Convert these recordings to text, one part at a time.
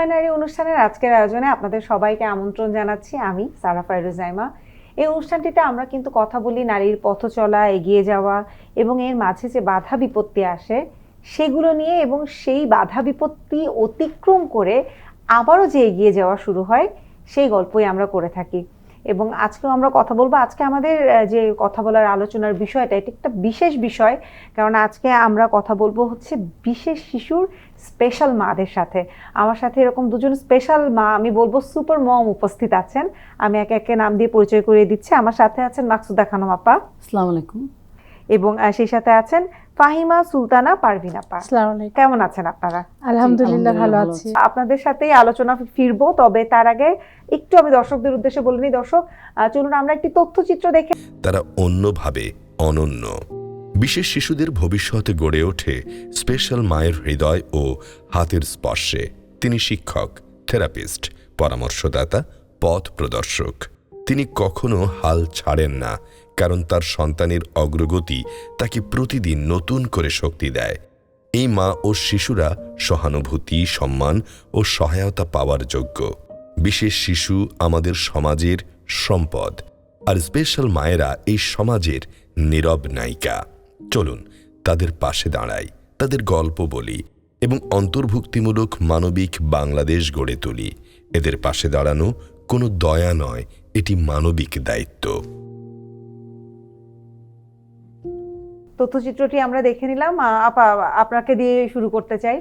হয় নারী অনুষ্ঠানের আজকের আয়োজনে আপনাদের সবাইকে আমন্ত্রণ জানাচ্ছি আমি সারা ফায়রুজাইমা। এই অনুষ্ঠানটিতে আমরা কিন্তু কথা বলি নারীর পথ চলা, এগিয়ে যাওয়া এবং এর মাঝে যে বাধা বিপত্তি আসে সেগুলো নিয়ে, এবং সেই বাধা বিপত্তি অতিক্রম করে আবারও যে এগিয়ে যাওয়া শুরু হয় সেই গল্পই আমরা করে থাকি। এবং আজকেও আমরা কথা বলবো। আজকে আমাদের যে কথা বলার আলোচনার বিষয়টা, এটা একটা বিশেষ বিষয়, কারণ আজকে আমরা কথা বলবো হচ্ছে বিশেষ শিশুর স্পেশাল মাদের সাথে। আমার সাথে এরকম দুজন স্পেশাল মা, আমি বলবো সুপার মম উপস্থিত আছেন। আমি একে একে নাম দিয়ে পরিচয় করিয়ে দিচ্ছি। আমার সাথে আছেন মাকসুদা খানম আপা, আসসালামু আলাইকুম, এবং সেই সাথে আছেন ফাহিমা সুলতানা পারভিন আপা। আসসালামু আলাইকুম। কেমন আছেন আপনারা? আলহামদুলিল্লাহ ভালো আছি। আপনাদের সাথেই আলোচনা ফিরবো, তবে তার আগে একটু আমি দর্শকদের উদ্দেশ্যে বলে নিই। দর্শক, চলুন আমরা একটি তথ্যচিত্র দেখে। তারা অন্যভাবে অনন্য। বিশেষ শিশুদের ভবিষ্যতে গড়ে ওঠে স্পেশাল মায়ের হৃদয় ও হাতের স্পর্শে। তিনি শিক্ষক, থেরাপিস্ট, পরামর্শদাতা, পথ প্রদর্শক। তিনি কখনো হাল ছাড়েন না, কারণ তার সন্তানের অগ্রগতি তাকে প্রতিদিন নতুন করে শক্তি দেয়। এই মা ও শিশুরা সহানুভূতি, সম্মান ও সহায়তা পাওয়ার যোগ্য। বিশেষ শিশু আমাদের সমাজের সম্পদ, আর স্পেশাল মায়েরা এই সমাজের নীরব নায়িকা। চলুন তাদের পাশে দাঁড়াই, তাদের গল্প বলি এবং অন্তর্ভুক্তিমূলক মানবিক বাংলাদেশ গড়ে তুলি। এদের পাশে দাঁড়ানো কোনো দয়া নয়, এটি মানবিক দায়িত্ব। তথ্যচিত্রটি আমরা দেখে নিলাম। আপা, আপনাকে দিয়ে শুরু করতে চাই।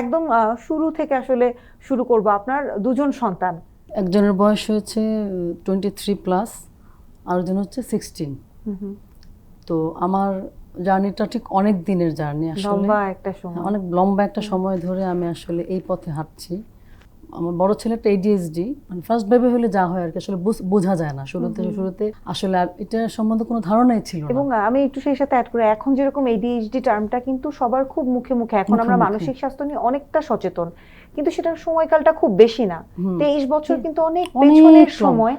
একদম শুরু থেকে আসলে শুরু করব। আপনার দুজন সন্তান, একজনের বয়স হয়েছে 23+, আরেকজন হচ্ছে 16। তো আমার জার্নিটা ঠিক অনেক দিনের জার্নি, আসলে লম্বা একটা সময়, অনেক লম্বা একটা সময় ধরে আমি আসলে এই পথে হাঁটছি। আমার বড় ছেলেটা ADHD, মানে ফার্স্ট বেবি হলে যা হয় আর কি, আসলে বোঝা যায় না শুরুতে আসলে, আর এটা সম্বন্ধে কোনো ধারণাই ছিল না। এবং আমি একটু সেই সাথে অ্যাড করে, এখন যেরকম ADHD টার্মটা কিন্তু সবার খুব মুখে মুখে, এখন আমরা মানসিক স্বাস্থ্য নিয়ে অনেকটা সচেতন, কিন্তু সেটার সময়কালটা খুব বেশি না। 23 বছর কিন্তু অনেক পেছনের সময়।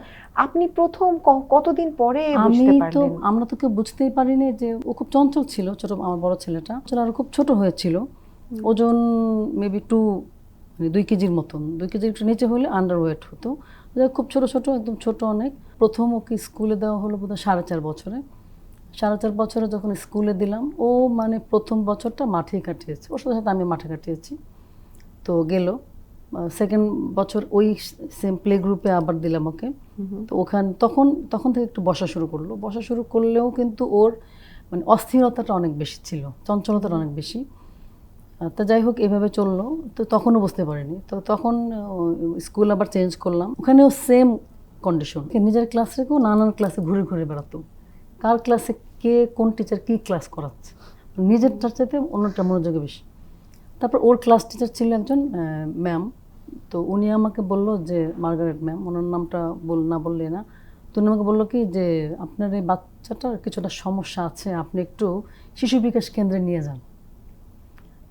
আপনি প্রথম কতদিন পরে বুঝতে পারলেন? আমরা তো কেউ বুঝতেই পারিনি যে ও খুব চঞ্চল ছিল। ছোট আমার বড় ছেলেটা আর খুব ছোট হয়েছিল, ওজন মেবি 2 কেজির মতন, 2 কেজির একটু নিচে হলে আন্ডারওয়েট হতো। খুব ছোট একদম ছোট অনেক। প্রথম ওকে স্কুলে দেওয়া হলো বোধহয় 4.5 বছরে। 4.5 বছরে যখন স্কুলে দিলাম, ও মানে প্রথম বছরটা মাঠেই কাটিয়েছে, ওর সাথে আমি মাঠে কাটিয়েছি। তো গেল সেকেন্ড বছর ওই সেম প্লে গ্রুপে আবার দিলাম ওকে। তো তখন থেকে একটু বসা শুরু করলেও কিন্তু ওর মানে অস্থিরতাটা অনেক বেশি ছিল, চঞ্চলতাটা অনেক বেশি। তা যাই হোক, এভাবে চললো। তো তখনও বুঝতে পারিনি। তো তখন স্কুল আবার চেঞ্জ করলাম, ওখানেও সেম কন্ডিশন। নিজের ক্লাস রেখেও নানান ক্লাসে ঘুরে ঘুরে বেড়াতো, কার ক্লাসে কে কোন টিচার কী ক্লাস করাচ্ছে, নিজেরটার চাইতে অন্যটা মনোযোগে বেশি। তারপর ওর ক্লাস টিচার ছিল একজন ম্যাম। তো উনি আমাকে বললো যে, মার্গারেট ম্যাম, ওনার নামটা না বললে না। তো উনি আমাকে বললো কি যে, আপনার এই বাচ্চাটার কিছুটা সমস্যা আছে, আপনি একটু শিশু বিকাশ কেন্দ্রে নিয়ে যান।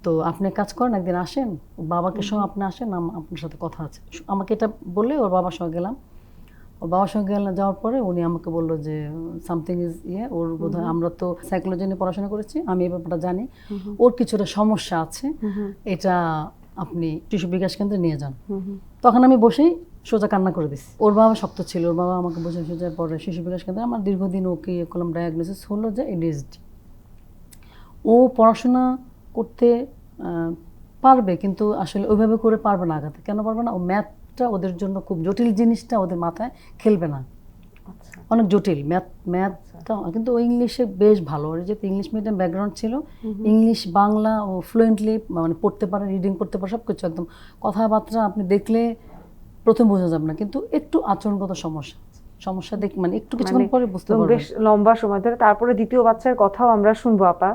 তো আপনি কাজ করেন, একদিন আসেন, বাবাকে সঙ্গে আপনি আসেন, আপনার সাথে কথা আছে। আমাকে এটা বলে ওর বাবার সঙ্গে গেলাম। ওর বাবার সঙ্গে যাওয়ার পরে উনি আমাকে বললো যে সামথিং ইজ ওর বোধহয়, আমরা তো সাইকোলজি নিয়ে পড়াশোনা করেছি, আমি এই ব্যাপারটা জানি, ওর কিছুটা সমস্যা আছে, এটা আপনি শিশু বিকাশ কেন্দ্রে নিয়ে যান। তখন আমি বসেই সোজা কান্না করে দিচ্ছি। ওর বাবা শক্ত ছিল, ওর বাবা আমাকে বুঝে সোজা পরে শিশু বিকাশ কেন্দ্রে। আমার দীর্ঘদিন ওকে করলাম, ডায়াগনোসিস হলো যে ADHD। ও পড়াশোনা করতে পারবে, কিন্তু আসলে ওইভাবে করে পারবে না। আগাতে কেন পারবে না? ও ম্যাথটা ওদের জন্য খুব জটিল জিনিসটা ওদের মাথায় খেলবে না, অনেক জটিল ম্যাথটা। কিন্তু ও ইংলিশে বেশ ভালো, ওর যেহেতু ইংলিশ মিডিয়াম ব্যাকগ্রাউন্ড ছিল, ইংলিশ বাংলা ও ফ্লুয়েন্টলি মানে পড়তে পারে, রিডিং করতে পারে, সব কিছু একদম। কথাবার্তা আপনি দেখলে প্রথম বোঝা যাবে না, কিন্তু একটু আচরণগত সমস্যা মানে একটু কিছুক্ষণ পরে বুঝতে পারবেন, বেশ লম্বা সময় ধরে। তারপরে দ্বিতীয় বাচ্চার কথাও আমরা শুনবো আপা।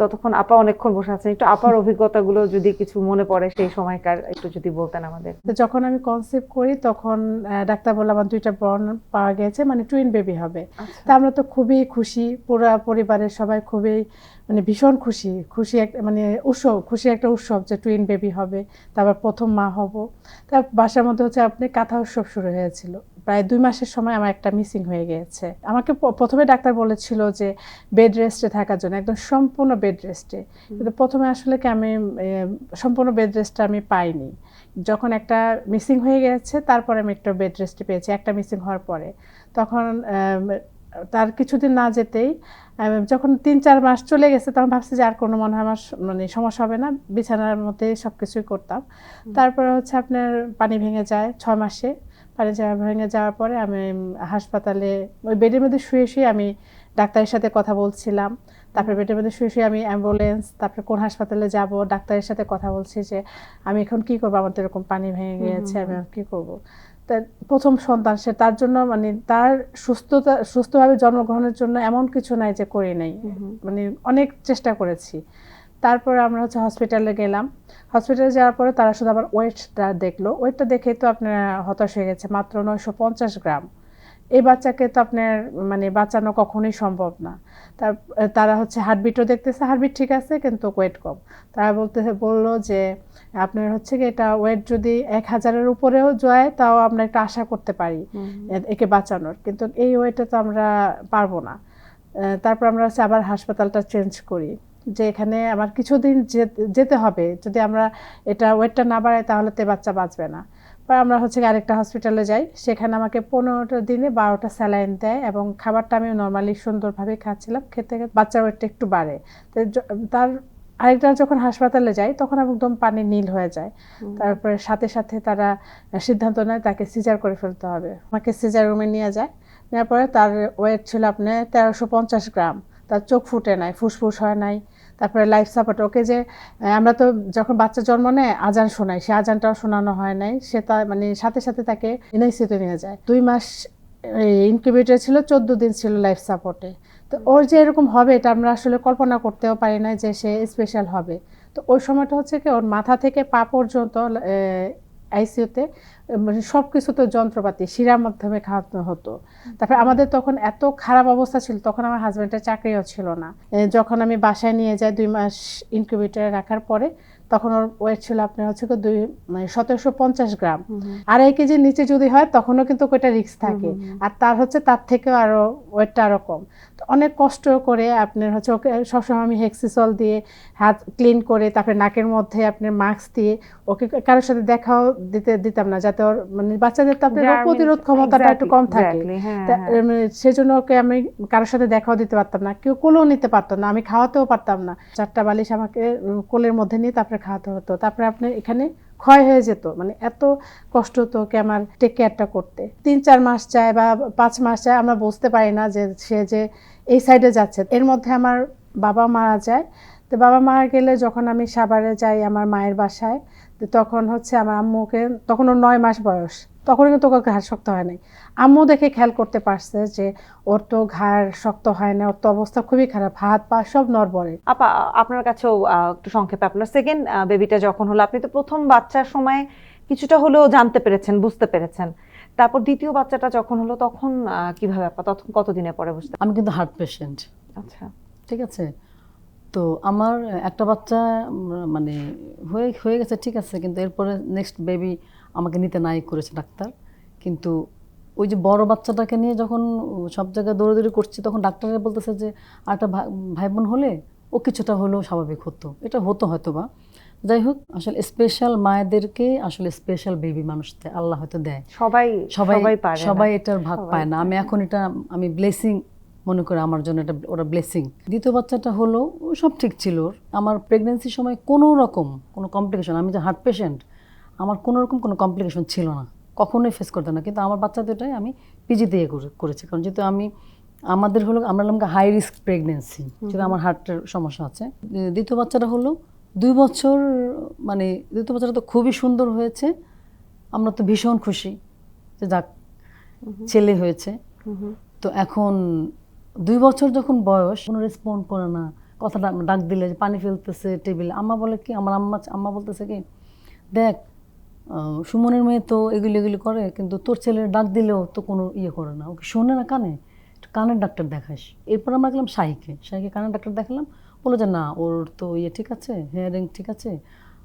ততক্ষণ আপা অনেকক্ষণ বসে আছেন, একটু আপার অভিজ্ঞতাগুলো যদি কিছু মনে পড়ে সেই সময়কার একটু যদি বলতেন আমাদের। যখন আমি কনসেপ্ট করি তখন ডাক্তার বলল আমার 2টা বর্ণ পাওয়া গেছে, মানে টুইন বেবি হবে। তা আমরা তো খুবই খুশি, পুরো পরিবারের সবাই খুবই মানে ভীষণ খুশি মানে খুশি একটা উৎসব যে টুইন বেবি হবে, তারপর প্রথম মা হব। তার বাসার মধ্যে হচ্ছে আপনি কাঁথা উৎসব শুরু হয়েছিল, প্রায় 2 মাসের সময় আমার একটা মিসিং হয়ে গিয়েছে। আমাকে প্রথমে ডাক্তার বলেছিল যে বেড রেস্টে থাকার জন্য, একদম সম্পূর্ণ বেড রেস্টে। কিন্তু প্রথমে আসলে কি আমি সম্পূর্ণ বেড রেস্টটা আমি পাইনি। যখন একটা মিসিং হয়ে গেছে তারপরে আমি একটা বেড রেস্টে পেয়েছি, একটা মিসিং হওয়ার পরে। তখন তার কিছুদিন না যেতেই যখন 3-4 মাস চলে গেছে তখন ভাবছি যে আর কোনো মনে হয় আমার মানে সমস্যা হবে না, বিছানার মধ্যে সব কিছুই করতাম। তারপরে হচ্ছে আপনার পানি ভেঙে যায় 6 মাসে। পানি ভেঙে যাওয়ার পরে আমি হাসপাতালে ওই বেডের মধ্যে শুয়ে শুয়ে আমি ডাক্তারের সাথে কথা বলছিলাম। তারপরে বেডের মধ্যে শুয়ে শুয়ে আমি অ্যাম্বুলেন্স, তারপরে কোন হাসপাতালে যাব, ডাক্তারের সাথে কথা বলছি যে আমি এখন কি করবো, আমার তো এরকম পানি ভেঙে গিয়েছে, আমি কি করব। তার প্রথম সন্তান, সে তার জন্য মানে তার সুস্থভাবে জন্মগ্রহণের জন্য এমন কিছু নাই যে করি নাই, মানে অনেক চেষ্টা করেছি। তারপরে আমরা হচ্ছে হসপিটালে গেলাম। হসপিটালে যাওয়ার পরে তারা শুধু আবার ওয়েটটা দেখলো। ওয়েটটা দেখে তো আপনার হতাশ হয়ে গেছে, মাত্র 950 গ্রাম। এই বাচ্চাকে তো আপনার মানে বাঁচানো কখনোই সম্ভব না। তারা হচ্ছে হার্টবিটও দেখতেছে, হার্টবিট ঠিক আছে কিন্তু ওয়েট কম। তারা বললো যে আপনার হচ্ছে কি এটা ওয়েট যদি 1000-এর উপরেও যায় তাও আমরা একটা আশা করতে পারি একে বাঁচানোর, কিন্তু এই ওয়েটে তো আমরা পারবো না। তারপর আমরা হচ্ছে আবার হাসপাতালটা চেঞ্জ করি, যে এখানে আমার কিছুদিন যেতে হবে, যদি আমরা এটা ওয়েটটা না বাড়াই তাহলে তো বাচ্চা বাঁচবে না। পর আমরা হচ্ছে আরেকটা হসপিটালে যাই, সেখানে আমাকে 15টা দিনে 12টা স্যালাইন দেয় এবং খাবারটা আমি নর্মালি সুন্দরভাবে খাচ্ছিলাম, খেতে বাচ্চার ওয়েটটা একটু বাড়ে। তার আরেকটা যখন হাসপাতালে যাই তখন একদম পানি নীল হয়ে যায়। তারপরে সাথে সাথে তারা সিদ্ধান্ত নেয় তাকে সিজার করে ফেলতে হবে। আমাকে সিজার রুমে নিয়ে যায়, নেওয়ার পরে তার ওয়েট ছিল আপনার 1350 গ্রাম। তার চোখ ফুটে নাই, ফুসফুস হয় নাই। তারপরে লাইফ সাপোর্ট, ওকে যে আমরা তো যখন বাচ্চা জন্ম নেয় আজান শোনাই, সে আজানটাও শোনানো হয় নাই। সে তা মানে সাথে সাথে তাকে এনআইসিইউতে নিয়ে যায়। 2 মাস ইনকিউবেটর ছিল, 14 দিন ছিল লাইফ সাপোর্টে। তো ওর যে এরকম হবে এটা আমরা আসলে কল্পনা করতেও পারি না যে সে স্পেশাল হবে। তো ওই সময়টা হচ্ছে কি ওর মাথা থেকে পা পর্যন্ত আইসিইউতে মানে সব কিছু তো যন্ত্রপাতি শিরার মাধ্যমে খাওয়ানো হতো। তারপরে আমাদের তখন এত খারাপ অবস্থা ছিল, তখন আমার হাজব্যান্ডের চাকরিও ছিল না। যখন আমি বাসায় নিয়ে যাই 2 মাস ইনকিউবেটরে রাখার পরে, তখন ওর ওয়েট ছিল আপনার হচ্ছে 1750 গ্রাম। 2.5 কেজির নিচে যদি হয় তখনও কিন্তু ওইটা রিস্ক থাকে, আর তার হচ্ছে তার থেকেও আরো ওয়েটটা আরো কম। তো অনেক কষ্ট করে আপনার হচ্ছে ওকে সবসময় আমি হেক্সিসল দিয়ে হাত ক্লিন করে, তারপরে নাকের মধ্যে আপনার মাস্ক দিয়ে ওকে কারোর সাথে দেখাও দিতাম না, যাতে ওর মানে বাচ্চাদের তো আপনার রোগ প্রতিরোধ ক্ষমতাটা একটু কম থাকে। সেজন্য ওকে আমি কারোর সাথে দেখাও দিতে পারতাম না, কেউ কোলেও নিতে পারতাম না, আমি খাওয়াতেও পারতাম না। 4টা বালিশ আমাকে কোলের মধ্যে নিয়ে তারপরে খাওয়াতে হতো। তারপরে আপনি এখানে ক্ষয় হয়ে যেত, মানে এত কষ্ট হতো ওকে আমার টেক কেয়ারটা করতে। 3-4 মাস যায় বা 5 মাস যায়, আমরা বুঝতে পারি না যে সে যে এই সাইডে যাচ্ছে। এর মধ্যে আমার বাবা মারা যায়। তো বাবা মারা গেলে যখন আমি সাভারে যাই আমার মায়ের বাসায়, তো তখন হচ্ছে আমার আম্মুকে, তখন ওর 9 মাস বয়স, তখন কিন্তু ওকে ঘাড় শক্ত হয় নাই। আম্মু দেখে খেয়াল করতে পারছে যে ওর তো ঘাড় শক্ত হয় না, ওর তো অবস্থা খুবই খারাপ, হাত পা সব নড়বড়ে। আপা আপনার কাছেও একটু সংক্ষেপে, আপনার সেকেন্ড বেবিটা যখন হলো, আপনি তো প্রথম বাচ্চার সময় কিছুটা হলেও জানতে পেরেছেন, বুঝতে পেরেছেন, তারপর দ্বিতীয় বাচ্চাটা যখন হলো তখন কিভাবে আপা, তখন কতদিনের পরে বুঝতে? আমি কিন্তু হার্ট পেশেন্ট। আচ্ছা, ঠিক আছে। তো আমার একটা বাচ্চা মানে হয়ে গেছে, ঠিক আছে, কিন্তু এরপরে নেক্সট বেবি আমাকে নিতে নাই করেছে ডাক্তার। কিন্তু ওই যে বড় বাচ্চাটাকে নিয়ে যখন সব জায়গায় দৌড়াদৌড়ি করছি, তখন ডাক্তাররা বলতেছে যে আরেকটা ভাই বোন হলে ও কিছুটা হলেও স্বাভাবিক হতো, এটা হতো হয়তো বা। যাই হোক, আসলে স্পেশাল মায়েদেরকে আসলে স্পেশাল বেবি মানুষতে আল্লাহ হয়তো দেয়, সবাই এটার ভাগ পায় না। আমি ব্লেসিং মনে করে আমার জন্য এটা ওরা ব্লেসিং। দ্বিতীয় বাচ্চাটা হলো সব ঠিক ছিল, আমার প্রেগনেন্সির সময় কোনো কমপ্লিকেশন, আমি যে হার্ট পেশেন্ট, আমার কোনো রকম কোনো কমপ্লিকেশন ছিল না, কখনোই ফেস করতে না। কিন্তু আমার বাচ্চা দুটাই আমি পিজি দিয়ে করেছি, কারণ যেহেতু আমরা হলাম হাই রিস্ক প্রেগনেন্সি, যেটা আমার হার্টের সমস্যা আছে। দ্বিতীয় বাচ্চাটা হলো 2 বছর, মানে দ্বিতীয় বাচ্চাটা তো খুবই সুন্দর হয়েছে, আমরা তো ভীষণ খুশি যে যাক ছেলে হয়েছে। তো এখন 2 বছর যখন বয়স, কোনো রেসপন্ড করে না, কথাটা ডাক দিলে যে পানি ফেলতেছে টেবিলে, আম্মা বলে কি, আমার আম্মা বলতেছে কি, দেখ সুমনের মেয়ে তো এগুলি করে, কিন্তু তোর ছেলের ডাক দিলেও তো কোনো ইয়ে করে না, ওকে শোনে না কানে, একটু কানের ডাক্তার দেখাস। এরপর আমরা গেলাম শাহিকে কানের ডাক্তার দেখালাম, বললো যে না, ওর তো ইয়ে ঠিক আছে, হেয়ারিং ঠিক আছে,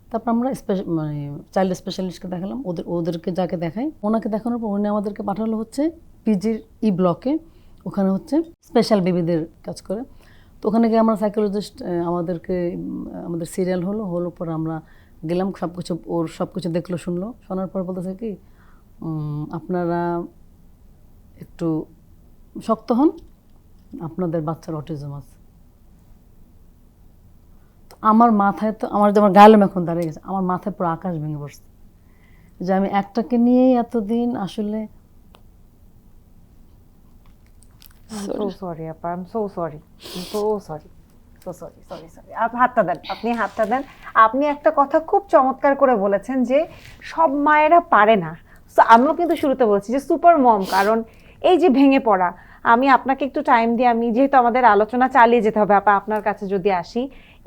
তারপর আমরা মানে চাইল্ড স্পেশালিস্টকে দেখালাম, ওদেরকে যাকে দেখাই, ওনাকে দেখানোর পর উনি আমাদেরকে পাঠালো হচ্ছে পিজির ব্লকে, ওখানে হচ্ছে স্পেশাল বেবিদের কাজ করে। তো ওখানে গিয়ে আমরা সাইকোলজিস্ট আমাদের সিরিয়াল হলো পর আমরা গেলাম, সব কিছু দেখলো, শোনার পর বলতেছে কি আপনারা একটু শক্ত হন, আপনাদের বাচ্চার অটিজম আছে। আমার মাথায় তো আমার গায়েলাম এখন দাঁড়িয়ে গেছে, আমার মাথায় পুরো আকাশ ভেঙে পড়ছে যে আমি একটাকে নিয়েই এতদিন আসলে সরি আপা, I am so sorry, sorry. আপনি হাতটা দেন। আপনি একটা কথা খুব চমৎকার করে বলেছেন যে সব মায়েরা পারে না। So, আমিও কিন্তু শুরুতে বলছি যে সুপার মম, কারণ এই যে ভেঙে পড়া, আমি আপনাকে একটু টাইম দিয়ে, আমি যেহেতু আমাদের আলোচনা চালিয়ে যেতে হবে আপা, আপনার কাছে যদি আসি,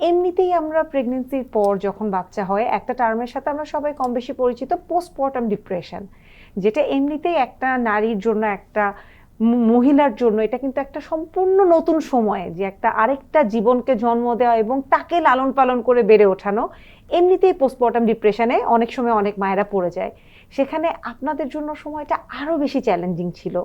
এমনিতেই আমরা প্রেগনেন্সির পর যখন বাচ্চা হয় একটা টার্মের সাথে আমরা সবাই কম বেশি পরিচিত, পোস্টমর্টম ডিপ্রেশন, যেটা এমনিতেই একটা নারীর জন্য, একটা মহিলার জন্য এটা কিন্তু একটা সম্পূর্ণ নতুন সময়, যে একটা আরেকটা জীবনকে জন্ম দেওয়া এবং তাকে লালন পালন করে বেড়ে ওঠানো, এমনিতেই পোস্টমর্টম ডিপ্রেশনে অনেক সময় অনেক মায়েরা পড়ে যায়। সেখানে আপনাদের জন্য সময়টা আরো বেশি চ্যালেঞ্জিং ছিল।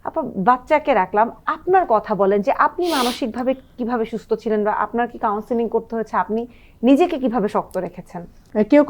আপা, বাচ্চাকে রাখলাম, আপনার কথা বলেন যে আপনি মানসিকভাবে কিভাবে সুস্থ ছিলেন, বা আপনার কি কাউন্সেলিং করতে হয়েছে, আপনি নিজেকে কিভাবে শক্ত রেখেছেন? কেউ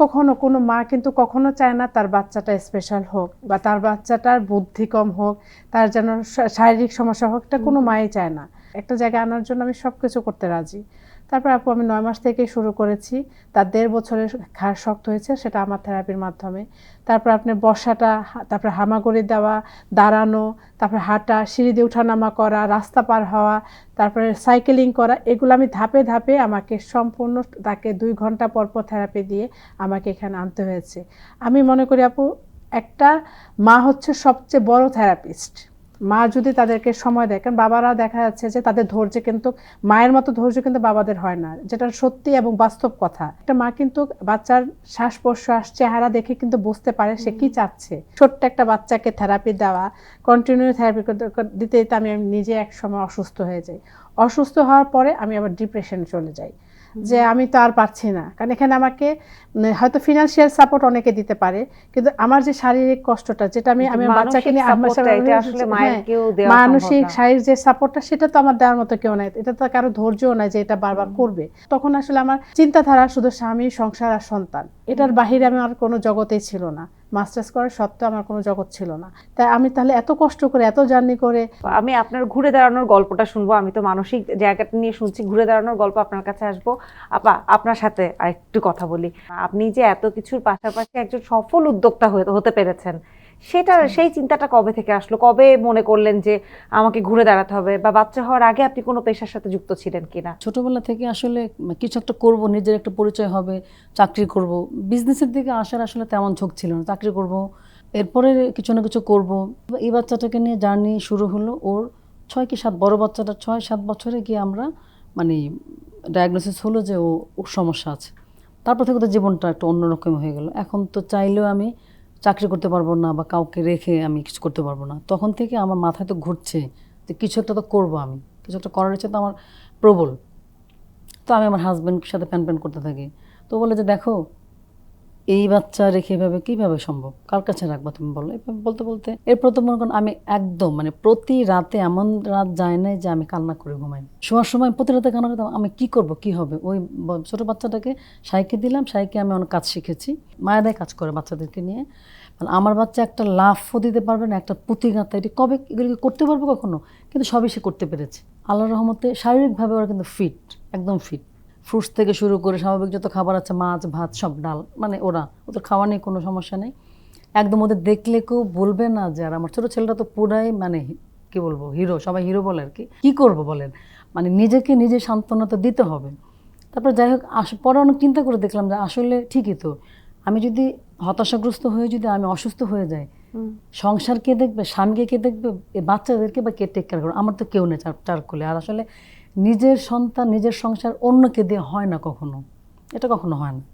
কোনো মা কিন্তু কখনো চায় না তার বাচ্চাটা স্পেশাল হোক বা তার বাচ্চাটার বুদ্ধি কম হোক, তার যেন শারীরিক সমস্যা হোক, এটা কোনো মাই চায় না। একটা জায়গায় আনার জন্য আমি সব কিছু করতে রাজি। তারপর আপু আমি 9 মাস থেকে শুরু করেছি, তার 1.5 বছরের ঘাড় শক্ত হয়েছে, সেটা আমার থেরাপির মাধ্যমে। তারপর আপনার বসাটা, তারপর হামাগুড়ি দেওয়া, দাঁড়ানো, তারপর হাঁটা, সিঁড়ি দিয়ে ওঠানামা করা, রাস্তা পার হওয়া, তারপরে সাইকেলিং করা, এগুলো আমি ধাপে ধাপে আমাকে সম্পূর্ণ তাকে 2 ঘন্টা পর পর থেরাপি দিয়ে আমাকে এখানে আনতে হয়েছে। আমি মনে করি আপু একটা মা হচ্ছে সবচেয়ে বড় থেরাপিস্ট। মা যদি তাদেরকে সময় দেয়, কারণ বাবারা দেখা যাচ্ছে যে তাদের ধৈর্য কিন্তু মায়ের মতো ধৈর্য কিন্তু বাবাদের হয় না, যেটা সত্যি এবং বাস্তব কথা। একটা মা কিন্তু বাচ্চার শ্বাস প্রশ্বাস চেহারা দেখে কিন্তু বুঝতে পারে সে কি চাচ্ছে। ছোট্ট একটা বাচ্চাকে থেরাপি দেওয়া, কন্টিনিউ থেরাপি দিতে দিতে আমি নিজে এক সময় অসুস্থ হয়ে যাই। অসুস্থ হওয়ার পরে আমি আবার ডিপ্রেশনে চলে যাই, যে আমি তো আর পারছি না। কারণ এখানে আমাকে হয়তো ফিনান্সিয়াল সাপোর্ট অনেকে দিতে পারে, কিন্তু আমার যে শারীরিক কষ্টটা, যেটা আমি বাচ্চাকে নিয়ে মানসিক শারীরিক যে সাপোর্টটা, সেটা তো আমার দেওয়ার মতো কেউ নাই, এটা তো কারো ধৈর্যও নাই যে এটা বারবার করবে। তখন আসলে আমার চিন্তাধারা শুধু স্বামী, সংসার আর সন্তান, এটার বাহিরে আমি আর কোনো জগতেই ছিল না। মাস্টার্স করার সত্ত্বেও আমার কোনো জগৎ ছিল না। তাই আমি তাহলে এত কষ্ট করে, এত জার্নি করে, আমি আপনার ঘুরে দাঁড়ানোর গল্পটা শুনবো। আমি তো মানসিক জায়গাটা নিয়ে শুনছি, ঘুরে দাঁড়ানোর গল্প আপনার কাছে আসবো। আপা, আপনার সাথে আরেকটু কথা বলি। আপনি যে এত কিছুর পাশাপাশি একজন সফল উদ্যোক্তা হতে পেরেছেন, সেই চিন্তাটা কবে থেকে আসলো? কবে মনে করলেন যে আমাকে ঘুরে দাঁড়াতে হবে? বা বাচ্চা হওয়ার আগে আপনি কোনো পেশার সাথে যুক্ত ছিলেন কিনা? ছোটবেলা থেকে আসলে কিছু একটা করব, নিজের একটা পরিচয় হবে, চাকরি করব, বিজনেসের দিকে আসার আসলে তেমন ঝোঁক ছিল না। চাকরি করব, এরপরে কিছু না কিছু করব। এই বাচ্চাটাকে নিয়ে জার্নি শুরু হলো। ওর 6 কি 7, বড় বাচ্চাটা 6-7 বছরে গিয়ে আমরা মানে ডায়াগনোসিস হলো যে ওর সমস্যা আছে। তারপর থেকে তো জীবনটা একটু অন্যরকম হয়ে গেল। এখন তো চাইলেও আমি চাকরি করতে পারবো না বা কাউকে রেখে আমি কিছু করতে পারবো না। তখন থেকে আমার মাথায় তো ঘুরছে যে কিছু একটা তো করবো, আমি কিছু একটা করার ইচ্ছে তো আমার প্রবল। তো আমি আমার হাজব্যান্ডের সাথে প্যান করতে থাকি। তো বলে যে দেখো, এই বাচ্চা রেখে এভাবে কীভাবে সম্ভব, কার কাছে রাখবা তুমি বলো। এভাবে বলতে বলতে এরপর তো মনে করেন আমি একদম মানে প্রতি রাতে এমন রাত যায় নাই যে আমি কান্না করে ঘুমাই। শোয়ার সময় প্রতি রাতে কান্না করতাম, আমি কি করব, কি হবে। ওই ছোটো বাচ্চাটাকে সাইকে দিলাম, সাইকে আমি অনেক কাজ শিখেছি, মায়েরাই কাজ করে বাচ্চাদেরকে নিয়ে। মানে আমার বাচ্চা একটা লাফও দিতে পারবে না, একটা পুঁতি গাঁথা, এটি কবে এগুলো করতে পারবো কখনো, কিন্তু সবই সে করতে পেরেছে আল্লাহর রহমতে। শারীরিকভাবে ওরা কিন্তু ফিট, একদম ফিট। ফ্রুটস থেকে শুরু করে স্বাভাবিক যত খাবার আছে, মাছ ভাত সব, ডাল, মানে ওদের খাওয়া নিয়ে কোনো সমস্যা নেই একদম। ওদের দেখলে কেউ বলবে না যে, আর আমার ছোটো ছেলেটা তো পুরাই মানে কি বলবো, হিরো, সবাই হিরো বলে আর কি করবো বলেন, মানে নিজেকে নিজে সান্ত্বনা তো দিতে হবে। তারপর যাই হোক, পরে অনেক চিন্তা করে দেখলাম যে আসলে ঠিকই তো, আমি যদি হতাশাগ্রস্ত হয়ে যদি আমি অসুস্থ হয়ে যাই, সংসার কে দেখবে, স্বামীকে কে দেখবে, বাচ্চাদেরকে বা কে টেক কেয়ার করবে, আমার তো কেউ নেই চার কোলে। আর আসলে নিজের সন্তান, নিজের সংসার অন্যকে দিয়ে হয় না কখনো, এটা কখনো হয় না।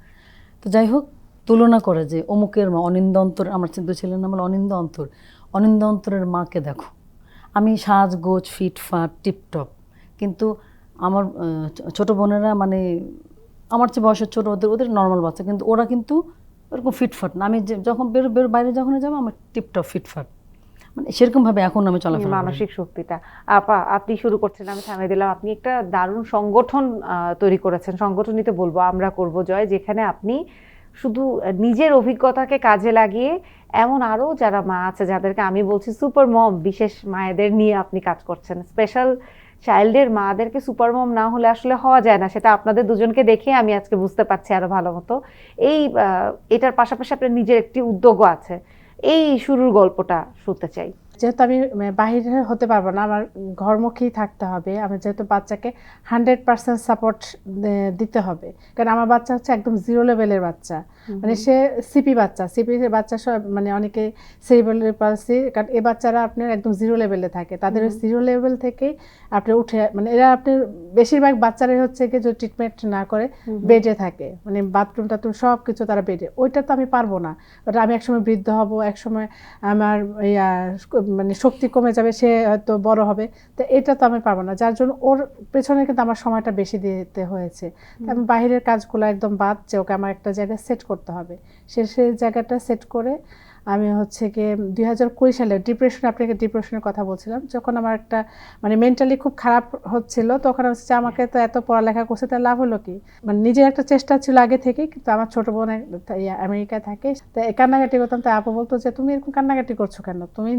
তো যাই হোক, তুলনা করে যে অমুকের মা অনিন্দ অন্তর, আমার চিন্তা ছিলেন না, আমার অনিন্দ অন্তরের মাকে দেখো, আমি সাজগোজ ফিটফাট টিপটপ, কিন্তু আমার ছোটো বোনেরা মানে আমার চেয়ে বয়সের ছোট, ওদের ওদের নর্মাল বাচ্চা, কিন্তু ওরা কিন্তু ওরকম ফিটফাট না। আমি যখন বের বাইরে যখন যাবো আমার টিপটপ ফিটফাট, মানে সেরকমভাবে এখন আমি চলাফেরা করি। মানসিক শক্তিটা। আপা, আপনি শুরু করছেন, আমি থামিয়ে দিলাম। আপনি একটা দারুণ সংগঠন তৈরি করেছেন, সংগঠনই তো বলবো, আমরা করব জয়, যেখানে আপনি শুধু নিজের অভিজ্ঞতাকে কাজে লাগিয়ে এমন আরো যারা মা আছে, যাদেরকে আমি বলছি সুপার মম, বিশেষ মায়েদের নিয়ে আপনি কাজ করছেন। স্পেশাল চাইল্ডের মাদেরকে সুপার মম না হলে আসলে হওয়া যায় না, সেটা আপনাদের দুজনকে দেখে আমি আজকে বুঝতে পারছি আরো ভালো মতো। এটার পাশাপাশি আপনার নিজের একটি উদ্যোগও আছে, এই শুরুর গল্পটা শুনতে চাই। যেহেতু আমি বাহিরে হতে পারবো না, আমার ঘরমুখী থাকতে হবে, আমি যেহেতু বাচ্চাকে 100% সাপোর্ট দিতে হবে, কারণ আমার বাচ্চা হচ্ছে একদম জিরো লেভেলের বাচ্চা, মানে সে সিপি বাচ্চা সব, মানে অনেকে সেরিব্রাল পালসি, কারণ এই বাচ্চারা আপনার একদম জিরো লেভেলে থাকে, তাদের ওই জিরো লেভেল থেকেই আপনি উঠে, মানে এরা আপনার বেশিরভাগ বাচ্চারাই হচ্ছে কি যে ট্রিটমেন্ট না করে বেডে থাকে, মানে বাথরুম টাথরুম সব কিছু তারা বেডে, ওইটা তো আমি পারবো না। ওটা আমি একসময় বৃদ্ধ হব, একসময় আমার মানে শক্তি কমে যাবে, সে হয়তো বড় হবে, তো এটা তো আমি পারবো না, যার জন্য ওর পেছনে কিন্তু আমার সময়টা বেশি দিতে হয়েছে। আমি বাইরের কাজগুলো একদম বাদ, যে ওকে আমার একটা জায়গায় সেট করতে হবে, সেই জায়গাটা সেট করে আমি হচ্ছে গিয়ে 2020 সালে ডিপ্রেশন, আপনাকে ডিপ্রেশনের কথা বলছিলাম, যখন আমার একটা মানে মেন্টালি খুব খারাপ হচ্ছিল, তখন হচ্ছে যে আমাকে তো এত পড়ালেখা করছে, তার লাভ হলো কি, মানে নিজের একটা চেষ্টা ছিল আগে থেকেই, কিন্তু আমার ছোট বোন আমেরিকায় থাকে, তো কান্নাকাটি করতাম, তাই আপু বলতো যে তুমি এরকম কান্নাকাটি করছো কেন, তুমি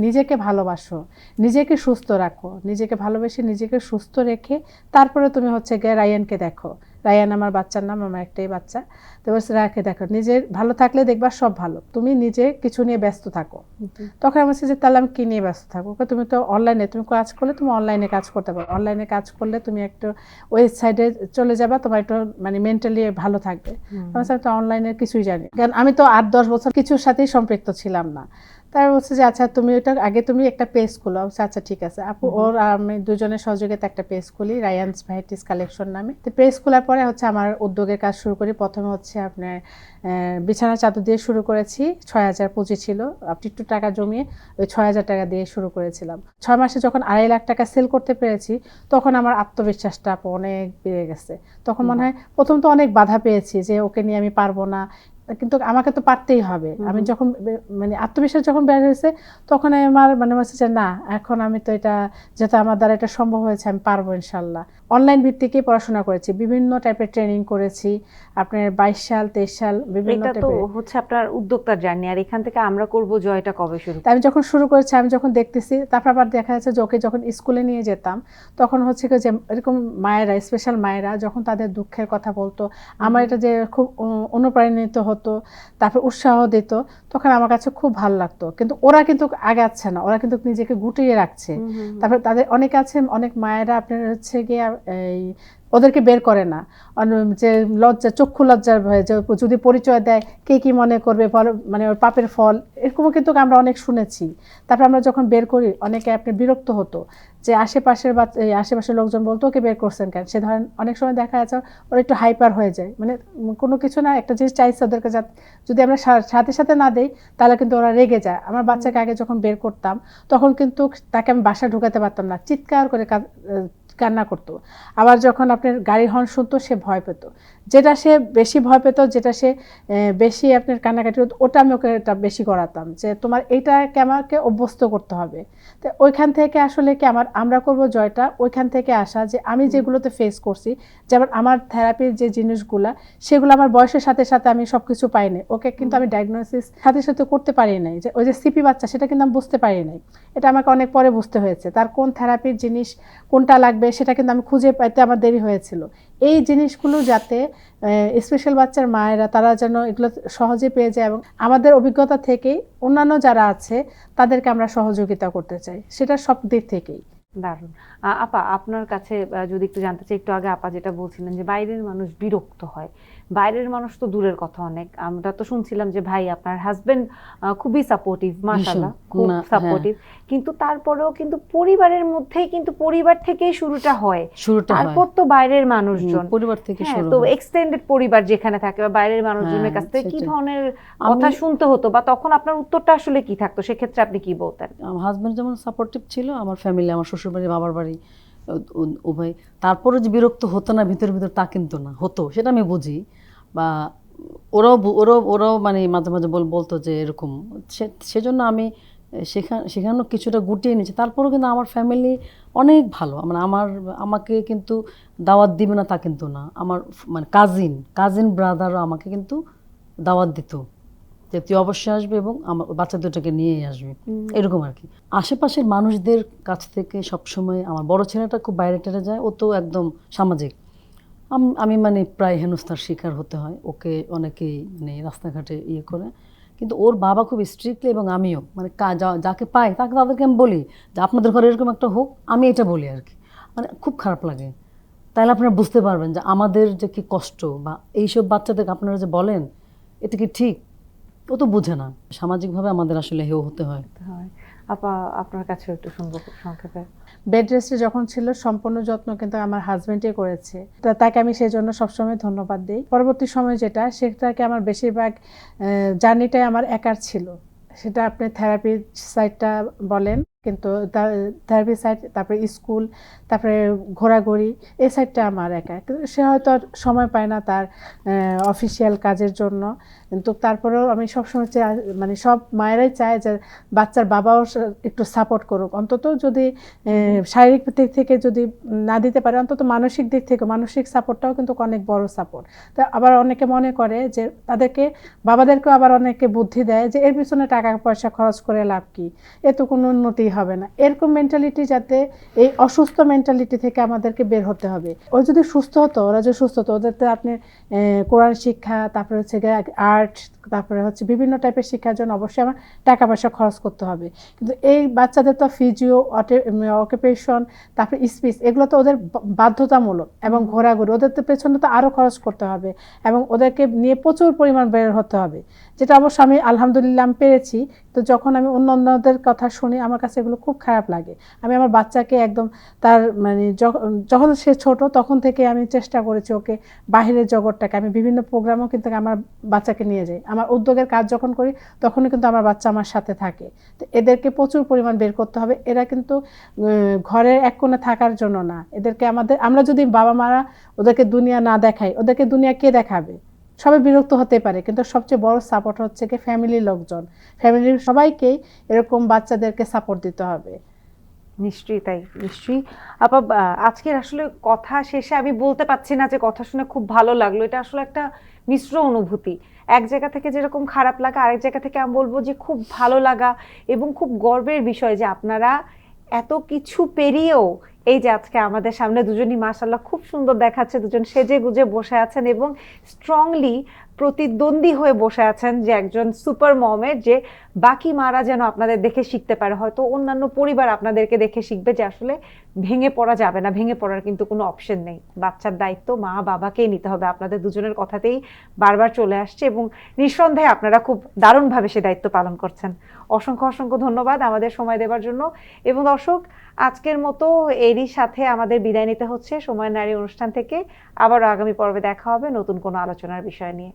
নিজেকে ভালোবাসো, নিজেকে সুস্থ রাখো, নিজেকে ভালোবেসে নিজেকে সুস্থ রেখে তারপরে তুমি হচ্ছে গিয়ে রায়ানকে দেখো। রায়ান আমার বাচ্চার নাম, আমার একটাই বাচ্চা, তো বলছে রাখে দেখো, নিজের ভালো থাকলে দেখবা সব ভালো, তুমি নিজে কিছু নিয়ে ব্যস্ত থাকো। তখন আমি বলছি যে তাহলে আমি কি নিয়ে ব্যস্ত থাকবো, তুমি তো অনলাইনে তুমি কাজ করলে, তুমি অনলাইনে কাজ করতে পারো, অনলাইনে কাজ করলে তুমি একটু ওয়েবসাইটে চলে যাবা, তোমার একটু মানে মেন্টালি ভালো থাকবে। আমি তো অনলাইনের কিছুই জানি, কারণ আমি তো 8-10 বছর কিছুর সাথেই সম্পৃক্ত ছিলাম না। তারা বলছে যে আচ্ছা তুমি ওটা আগে তুমি একটা পেজ খুলো। আচ্ছা ঠিক আছে আপু, ওর আমি দুজনের সহযোগিতা একটা পেজ খুলি, রায়ানস ভ্যারাইটিস কালেকশন নামে। তো পেজ খোলার পরে হচ্ছে আমার উদ্যোগের কাজ শুরু করি। প্রথমে হচ্ছে আপনার বিছানা চাদর দিয়ে শুরু করেছি, 6,000 পুঁজি ছিল, একটু টাকা জমিয়ে ওই 6,000 টাকা দিয়ে শুরু করেছিলাম। 6 মাসে যখন 2.5 লাখ টাকা সেল করতে পেরেছি, তখন আমার আত্মবিশ্বাসটা অনেক বেড়ে গেছে। তখন মনে হয় প্রথম তো অনেক বাধা পেয়েছি যে ওকে নিয়ে আমি পারবো না, কিন্তু আমাকে তো পারতেই হবে। আমি যখন মানে আত্মবিশ্বাস যখন বের হয়েছে, তখন আমার মানে হচ্ছে যে না, এখন আমি তো এটা, যেহেতু আমার দ্বারা এটা সম্ভব হয়েছে, আমি পারবো ইনশাল্লাহ। অনলাইন ভিত্তিকে পড়াশোনা করেছি, বিভিন্ন টাইপের ট্রেনিং করেছি, আপনার 22 সাল 23 সাল বিভিন্ন এটা তো টাইপের। হচ্ছে আপনার উদ্যোক্তার জার্নি। আর এখান থেকে আমরা করব জয়টা কবে শুরু? আমি যখন শুরু করেছি, আমি যখন দেখতেছি, তারপর আবার দেখা যাচ্ছে যে ওকে যখন স্কুলে নিয়ে যেতাম, তখন হচ্ছে কি যে এরকম মায়েরা, স্পেশাল মায়েরা যখন তাদের দুঃখের কথা বলতো, আমার এটা যে খুব অনুপ্রাণিত হতো, তারপর উৎসাহ দিত, তখন আমার কাছে খুব ভালো লাগতো। কিন্তু ওরা কিন্তু আগাচ্ছে না, ওরা কিন্তু নিজেকে গুটিয়ে রাখছে। তারপর তাদের অনেক আছে, অনেক মায়েরা আপনার হচ্ছে গিয়ে এই ওদেরকে বের করে না, যে লজ্জা, চক্ষু লজ্জার ভয়ে, যে যদি পরিচয় দেয় কে কি মনে করবে, মানে ওর পাপের ফল, এরকমও কিন্তু আমরা অনেক শুনেছি। তারপর আমরা যখন বের করি, অনেকে আপনি বিরক্ত হতো, যে আশেপাশের লোকজন বলতো ওকে বের করছেন কেন। সে ধরেন অনেক সময় দেখা যাচ্ছে ওরা একটু হাইপার হয়ে যায়, মানে কোনো কিছু না, একটা জিনিস চাইছে ওদেরকে, যদি আমরা সাথে সাথে না দেই, তাহলে কিন্তু ওরা রেগে যায়। আমার বাচ্চাকে আগে যখন বের করতাম, তখন কিন্তু তাকে আমি বাসা ঢুকাতে পারতাম না, চিৎকার করে কান্না করতো। আবার যখন আপনার গাড়ির হর্ন শুনতো, সে ভয় পেত, যেটা সে বেশি ভয় পেত, যেটা সে বেশি আপনার কান্নাকাটি, ওটা আমি ওকে এটা বেশি করাতাম, যে তোমার এইটাকে আমাকে অভ্যস্ত করতে হবে। তো ওইখান থেকে আসলে কি আমরা করব জয়টা ওইখান থেকে আসা, যে আমি যেগুলোতে ফেস করছি, যেমন আমার থেরাপির যে জিনিসগুলা, সেগুলো আমার বয়সের সাথে সাথে আমি সব কিছু পাইনি। ওকে কিন্তু আমি ডায়াগনোসিস সাথে সাথে করতে পারি নাই, যে ওই যে সিপি বাচ্চা, সেটা কিন্তু আমি বুঝতে পারি নাই, এটা আমাকে অনেক পরে বুঝতে হয়েছে। তার কোন থেরাপির জিনিস কোনটা লাগবে, সেটা কিন্তু আমি খুঁজে পাইতে আমার দেরি হয়েছিল। এই জিনিসগুলো যাতে স্পেশাল বাচ্চার মায়েরা, তারা যেন এগুলো সহজে পেয়ে যায়, এবং আমাদের অভিজ্ঞতা থেকেই অন্যান্য যারা আছে তাদেরকে আমরা সহযোগিতা করতে চাই, সেটা সব দিক থেকেই। দারুণ। আপা, আপনার কাছে যদি একটু জানতে চাই, একটু আগে আপা যেটা বলছিলেন যে বাইরের মানুষ বিরক্ত হয়, বাইরের মানুষ তো দূরের কথা, অনেক আমরা তো শুনছিলাম যে ভাই আপনার হাজবেন্ড খুবই সাপোর্টিভ, মাশাআল্লাহ খুব সাপোর্টিভ, কিন্তু তারপরেও কিন্তু পরিবারের মধ্যেই, কিন্তু পরিবার থেকেই শুরুটা হয়, তারপর তো বাইরের মানুষজন, পরিবার থেকে শুরু, তো এক্সটেন্ডেড পরিবার যেখানে থাকে বা বাইরের মানুষজনের কাছ থেকে কি ধরনের কথা শুনতে হতো, বা তখন আপনার উত্তরটা আসলে কি থাকতো, সেক্ষেত্রে আপনি কি বলতেন? আমার হাজবেন্ড যেমন সাপোর্টিভ ছিল, আমার ফ্যামিলি, আমার শ্বশুর বাড়ি, বাবার বাড়ি, ও ভাই, তারপরে যে বিরক্ত হতো না ভিতর ভিতর তা কিন্তু না, হতো, সেটা আমি বুঝি। বা ওরাও মানে মাঝে মাঝে বলতো যে এরকম, সেজন্য আমি সেখানেও কিছুটা গুটিয়ে নিয়েছি। তারপরেও কিন্তু আমার ফ্যামিলি অনেক ভালো, মানে আমাকে কিন্তু দাওয়াত দিবে না তা কিন্তু না। আমার মানে কাজিন ব্রাদারও আমাকে কিন্তু দাওয়াত দিত যে তুই অবশ্যই আসবে এবং আমার বাচ্চা দুটোকে নিয়েই আসবি, এরকম আর কি। আশেপাশের মানুষদের কাছ থেকে সবসময়, আমার বড় ছেলেটা খুব বাইরে টেরে যায়, ও তো একদম সামাজিক। আমি মানে প্রায় হেনস্থার শিকার হতে হয়, ওকে অনেকেই মানে রাস্তাঘাটে ইয়ে করে। কিন্তু ওর বাবা খুব স্ট্রিক্টলি, এবং আমিও মানে যাকে পাই তাদেরকে আমি বলি যে আপনাদের ঘরে এরকম একটা হোক, আমি এটা বলি আর কি। মানে খুব খারাপ লাগে। তাহলে আপনারা বুঝতে পারবেন যে আমাদের যে কি কষ্ট, বা এইসব বাচ্চাদেরকে আপনারা যে বলেন এটা কি ঠিক, ও তো বুঝে না। সামাজিকভাবে আমাদের আসলে হেয় হতে হয়। হয়। আপা, আপনার কাছে একটু শুনবো খুব সংক্ষেপে। বেড রেস্টে যখন ছিল সম্পূর্ণ যত্ন কিন্তু আমার হাজবেন্ডই করেছে, তাকে আমি সেই জন্য সবসময় ধন্যবাদ দিই। পরবর্তী সময় সেটাকে আমার বেশিরভাগ জার্নিটাই আমার একার ছিল। সেটা আপনি থেরাপি সাইডটা বলেন, কিন্তু থেরাপি সাইড, তারপরে স্কুল, তারপরে ঘোরাঘুরি, এই সাইডটা আমার একা। কিন্তু সে হয়তো আর সময় পায় না তার অফিসিয়াল কাজের জন্য। কিন্তু তারপরেও আমি সবসময় চাই, মানে সব মায়েরাই চায় যে বাচ্চার বাবাও একটু সাপোর্ট করুক, অন্তত যদি শারীরিক দিক থেকে যদি না দিতে পারে, অন্তত মানসিক দিক থেকে, মানসিক সাপোর্টটাও কিন্তু অনেক বড় সাপোর্ট। তা আবার অনেকে মনে করে যে বাবাদেরকেও আবার অনেকে বুদ্ধি দেয় যে এর পিছনে টাকা পয়সা খরচ করে লাভ কি, এ তো কোনো উন্নতি হবে না, এরকম মেন্টালিটি, যাতে এই অসুস্থ মেন্টালিটি থেকে আমাদেরকে বের হতে হবে। ওরা যদি সুস্থ হতো, ওদেরতে আপনি কোরআন শিক্ষা, তারপরে হচ্ছে আর্ট, তারপরে হচ্ছে বিভিন্ন টাইপের শিক্ষার জন্য অবশ্যই আমার টাকা পয়সা খরচ করতে হবে। কিন্তু এই বাচ্চাদের তো ফিজিও, অকুপেশন, তারপরে স্পিচ, এগুলো তো ওদের বাধ্যতামূলক, এবং ঘোরাঘুরি, ওদের তো পেছনে তো আরও খরচ করতে হবে, এবং ওদেরকে নিয়ে প্রচুর পরিমাণ বের হতে হবে, যেটা অবশ্য আমি আলহামদুলিল্লাহ আমি পেরেছি। তো যখন আমি অন্যদের কথা শুনি, আমার কাছে এগুলো খুব খারাপ লাগে। আমি আমার বাচ্চাকে একদম তার মানে যখন সে ছোট তখন থেকে আমি চেষ্টা করেছি ওকে বাহিরের জগৎটাকে, আমি বিভিন্ন প্রোগ্রামও কিন্তু আমার বাচ্চাকে নিয়ে যাই। আমার উদ্যোগের কাজ যখন করি তখনই কিন্তু আমার বাচ্চা আমার সাথে থাকে। তো এদেরকে প্রচুর পরিমাণ বের করতে হবে। এরা কিন্তু ঘরের এক কোণে থাকার জন্য না, এদেরকে আমরা যদি বাবা মারা ওদেরকে দুনিয়া না দেখাই, ওদেরকে দুনিয়া কে দেখাবে? সবাই বিরক্ত হতে পারে, কিন্তু সবচেয়ে বড় সাপোর্ট হচ্ছে কি ফ্যামিলির লোকজন, ফ্যামিলির সবাইকেই এরকম বাচ্চাদেরকে সাপোর্ট দিতে হবে। নিশ্চয়ই তাই, নিশ্চয়ই। আপা, আজকের আসলে কথা শেষে আমি বলতে পারছি না যে কথা শুনে খুব ভালো লাগলো, এটা আসলে একটা মিশ্র অনুভূতি। এক জায়গা থেকে যেরকম খারাপ লাগা, আরেক জায়গা থেকে আমি বলবো যে খুব ভালো লাগা এবং খুব গর্বের বিষয় যে আপনারা এত কিছু পেরিয়েও এই যে আজকে আমাদের সামনে দুজনই মাশাআল্লাহ খুব সুন্দর দেখাচ্ছে, দুজন সেজে গুজে বসে আছেন এবং স্ট্রংলি প্রতিদ্বন্দ্বী হয়ে বসে আছেন, যে একজন সুপার মমের, যে বাকি মারা যেন আপনাদের দেখে শিখতে পারে, হয়তো অন্যান্য পরিবার আপনাদেরকে দেখে শিখবে যে আসলে ভেঙে পড়া যাবে না, ভেঙে পড়ার কিন্তু কোনো অপশন নেই, বাচ্চার দায়িত্ব মা বাবাকেই নিতে হবে। আপনাদের দুজনের কথাতেই বারবার চলে আসছে এবং নিঃসন্দেহে আপনারা খুব দারুণভাবে সে দায়িত্ব পালন করছেন। অসংখ্য অসংখ্য ধন্যবাদ আমাদের সময় দেওয়ার জন্য। এবং দর্শক, আজকের মতো এরই সাথে আমাদের বিদায় নিতে হচ্ছে সময় নারী অনুষ্ঠান থেকে। আবারও আগামী পর্বে দেখা হবে নতুন কোনো আলোচনার বিষয় নিয়ে।